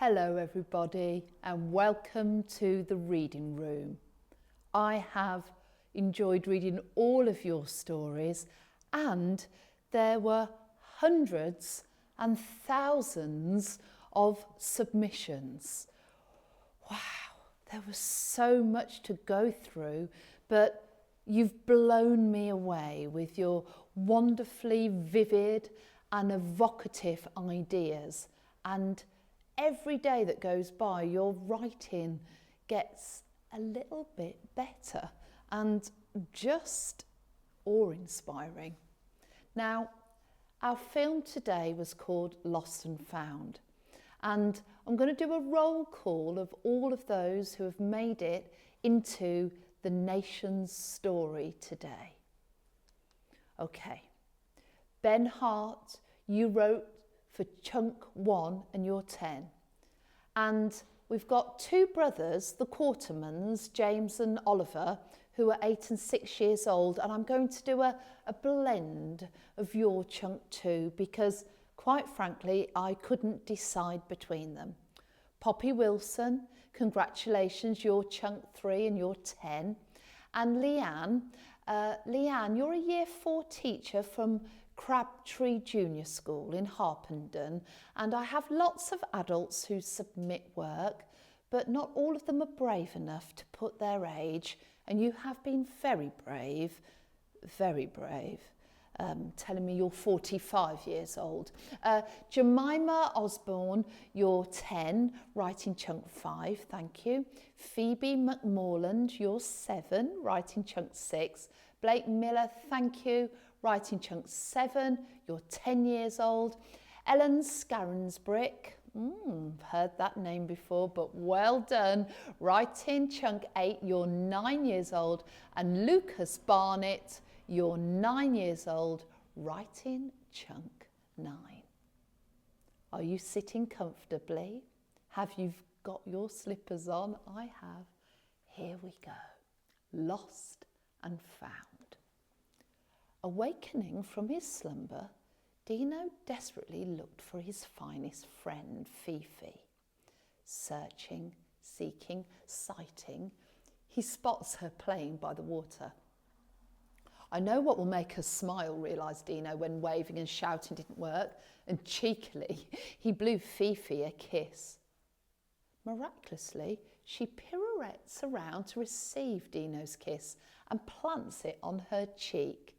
Hello everybody and welcome to the reading room. I have enjoyed reading all of your stories and there were hundreds and thousands of submissions. Wow, there was so much to go through, but you've blown me away with your wonderfully vivid and evocative ideas, and every day that goes by your writing gets a little bit better and just awe-inspiring. Now, our film today was called Lost and Found, and I'm going to do a roll call of all of those who have made it into the nation's story today. Okay, Ben Hart, you wrote for chunk 1 and you're 10. And we've got two brothers, the Quartermans, James and Oliver, who are 8 and 6 years old, and I'm going to do a blend of your chunk 2 because, quite frankly, I couldn't decide between them. Poppy Wilson, congratulations, you're chunk 3 and you're 10. And Leanne, you're a year 4 teacher from Crabtree Junior School in Harpenden, and I have lots of adults who submit work, but not all of them are brave enough to put their age, and you have been very brave, telling me you're 45 years old. Jemima Osborne, you're 10, writing chunk 5, thank you. Phoebe McMorland, you're 7, writing chunk 6. Blake Miller, thank you, writing chunk 7, you're 10 years old. Ellen Scarronsbrick, heard that name before, but well done, writing chunk 8, you're 9 years old. And Lucas Barnett, you're 9 years old, writing chunk 9. Are you sitting comfortably? Have you got your slippers on? I have. Here we go. Lost and Found. Awakening from his slumber, Dino desperately looked for his finest friend, Fifi. Searching, seeking, sighting, he spots her playing by the water. I know what will make her smile, realised Dino when waving and shouting didn't work, and cheekily he blew Fifi a kiss. Miraculously, she pirouettes around to receive Dino's kiss and plants it on her cheek.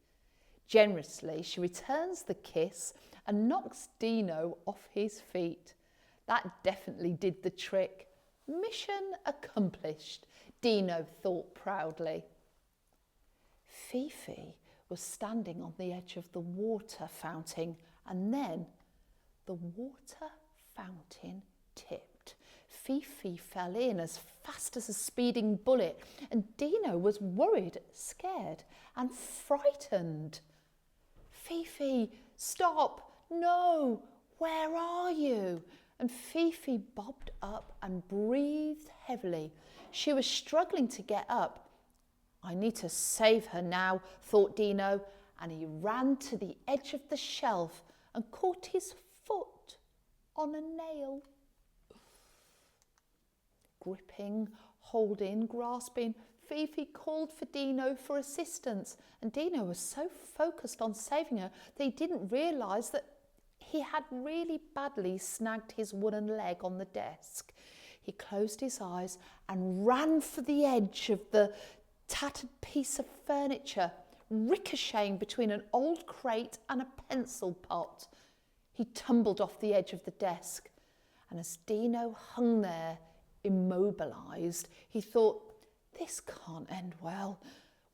Generously, she returns the kiss and knocks Dino off his feet. That definitely did the trick. Mission accomplished, Dino thought proudly. Fifi was standing on the edge of the water fountain, and then the water fountain tipped. Fifi fell in as fast as a speeding bullet, and Dino was worried, scared, and frightened. Fifi, stop! No! Where are you? And Fifi bobbed up and breathed heavily. She was struggling to get up. I need to save her now, thought Dino, and he ran to the edge of the shelf and caught his foot on a nail. Gripping, holding, grasping, Fifi called for Dino for assistance, and Dino was so focused on saving her that he didn't realise that he had really badly snagged his wooden leg on the desk. He closed his eyes and ran for the edge of the tattered piece of furniture, ricocheting between an old crate and a pencil pot. He tumbled off the edge of the desk, and as Dino hung there, immobilised, he thought, this can't end well.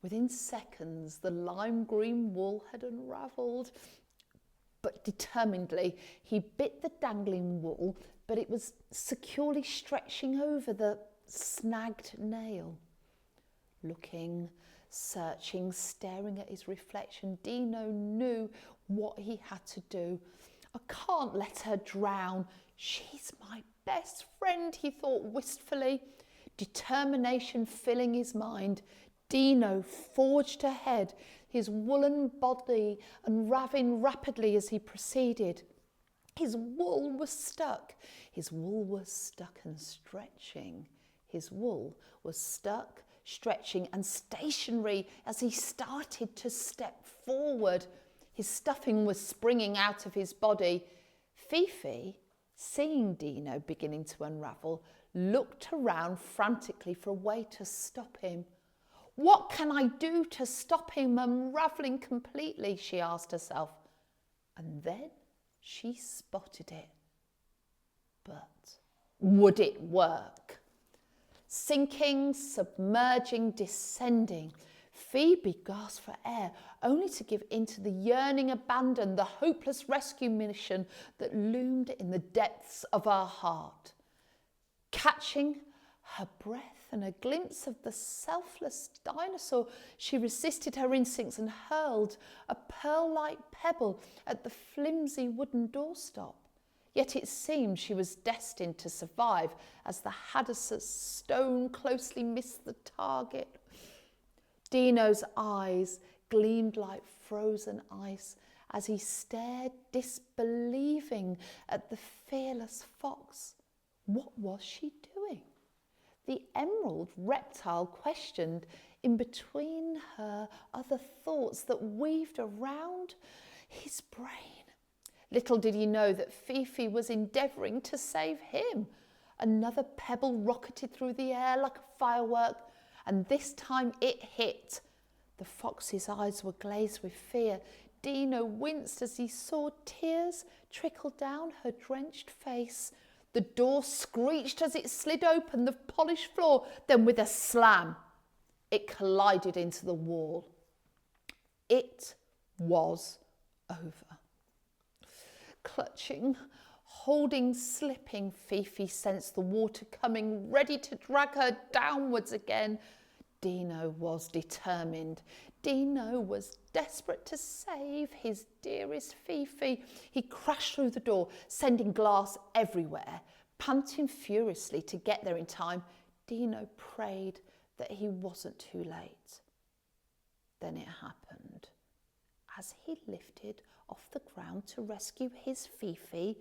Within seconds, the lime green wool had unravelled, but determinedly he bit the dangling wool, but it was securely stretching over the snagged nail. Looking, searching, staring at his reflection, Dino knew what he had to do. I can't let her drown. She's my best friend, he thought wistfully. Determination filling his mind, Dino forged ahead, his woolen body unraveling rapidly as he proceeded. His wool was stuck. His wool was stuck and stretching. His wool was stuck, stretching and stationary as he started to step forward. His stuffing was springing out of his body. Fifi, seeing Dino beginning to unravel, looked around frantically for a way to stop him. What can I do to stop him unravelling completely? She asked herself. And then she spotted it. But would it work? Sinking, submerging, descending, Phoebe gasped for air, only to give in to the yearning abandon, the hopeless rescue mission that loomed in the depths of her heart. Catching her breath and a glimpse of the selfless dinosaur, she resisted her instincts and hurled a pearl-like pebble at the flimsy wooden doorstop. Yet it seemed she was destined to survive as the Hadas's stone closely missed the target. Dino's eyes gleamed like frozen ice as he stared disbelieving at the fearless fox. What was she doing? The emerald reptile questioned in between her other thoughts that weaved around his brain. Little did he know that Fifi was endeavouring to save him. Another pebble rocketed through the air like a firework, and this time it hit. The fox's eyes were glazed with fear. Dino winced as he saw tears trickle down her drenched face. The door screeched as it slid open the polished floor. Then with a slam, it collided into the wall. It was over. Clutching, holding, slipping, Fifi sensed the water coming, ready to drag her downwards again. Dino was determined. Dino was desperate to save his dearest Fifi. He crashed through the door, sending glass everywhere. Panting furiously to get there in time, Dino prayed that he wasn't too late. Then it happened. As he lifted off the ground to rescue his Fifi,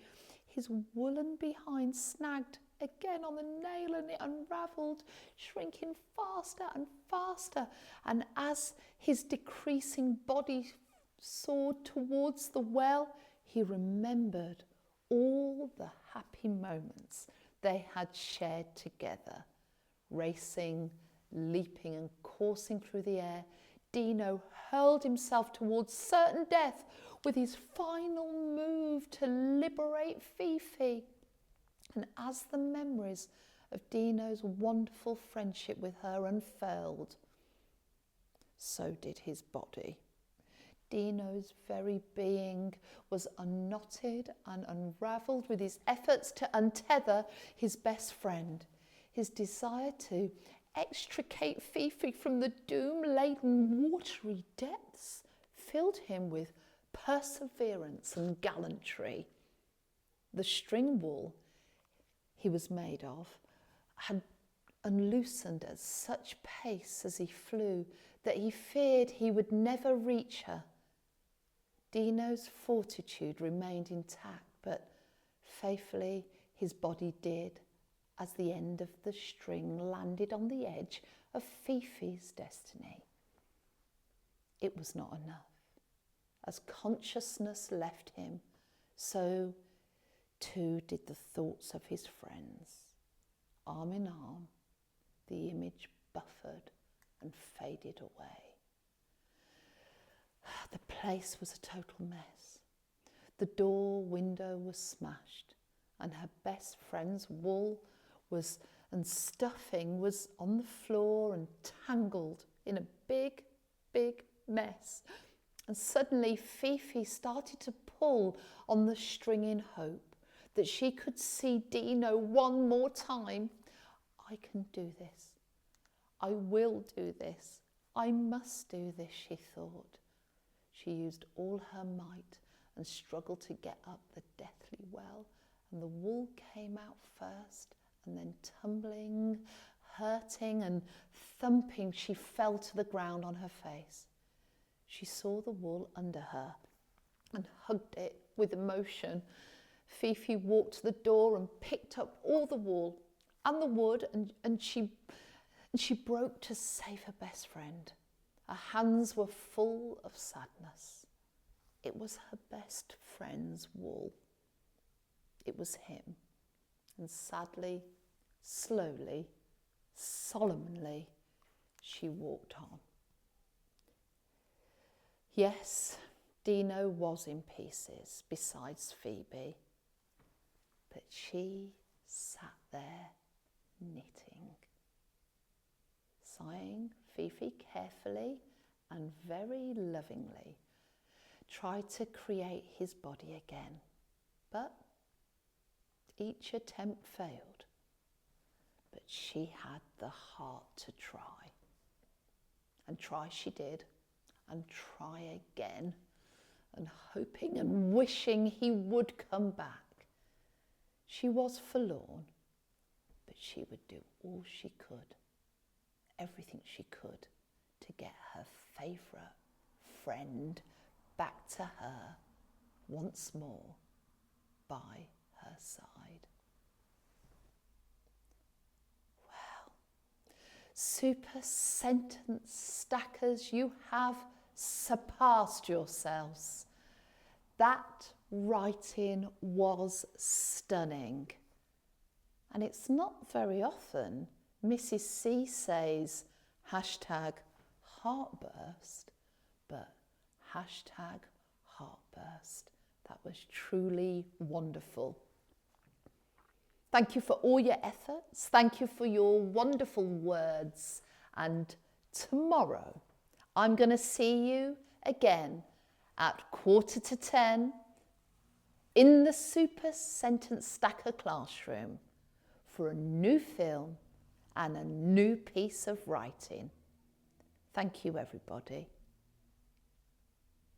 his woolen behind snagged again on the nail and it unravelled, shrinking faster and faster. And as his decreasing body soared towards the well, he remembered all the happy moments they had shared together. Racing, leaping and coursing through the air, Dino hurled himself towards certain death with his final move to liberate Fifi. And as the memories of Dino's wonderful friendship with her unfurled, so did his body. Dino's very being was unknotted and unravelled with his efforts to untether his best friend. His desire to extricate Fifi from the doom-laden watery depths filled him with perseverance and gallantry. The string wool he was made of had unloosened at such pace as he flew that he feared he would never reach her. Dino's fortitude remained intact, but faithfully his body did, as the end of the string landed on the edge of Fifi's destiny. It was not enough. As consciousness left him, so too did the thoughts of his friends. Arm in arm, the image buffered and faded away. The place was a total mess. The door window was smashed, and her best friend's wool and stuffing was on the floor and tangled in a big, big mess. And suddenly Fifi started to pull on the string in hope that she could see Dino one more time. I can do this. I will do this. I must do this, she thought. She used all her might and struggled to get up the deathly well, and the wool came out first, and then tumbling, hurting and thumping, she fell to the ground on her face. She saw the wool under her and hugged it with emotion. Fifi walked to the door and picked up all the wool and the wood and she broke to save her best friend. Her hands were full of sadness. It was her best friend's wool. It was him. And sadly, slowly, solemnly, she walked on. Yes, Dino was in pieces besides Phoebe, but she sat there knitting. Sighing, Fifi carefully and very lovingly tried to create his body again, but each attempt failed. But she had the heart to try. And try she did, and try again, and hoping and wishing he would come back. She was forlorn, but she would do all she could, everything she could, to get her favourite friend back to her once more by her side. Well, super sentence stackers, you have surpassed yourselves. That writing was stunning. And it's not very often Mrs. C says hashtag heartburst, but hashtag heartburst. That was truly wonderful. Thank you for all your efforts. Thank you for your wonderful words. And tomorrow, I'm going to see you again at 9:45 in the Super Sentence Stacker classroom for a new film and a new piece of writing. Thank you, everybody.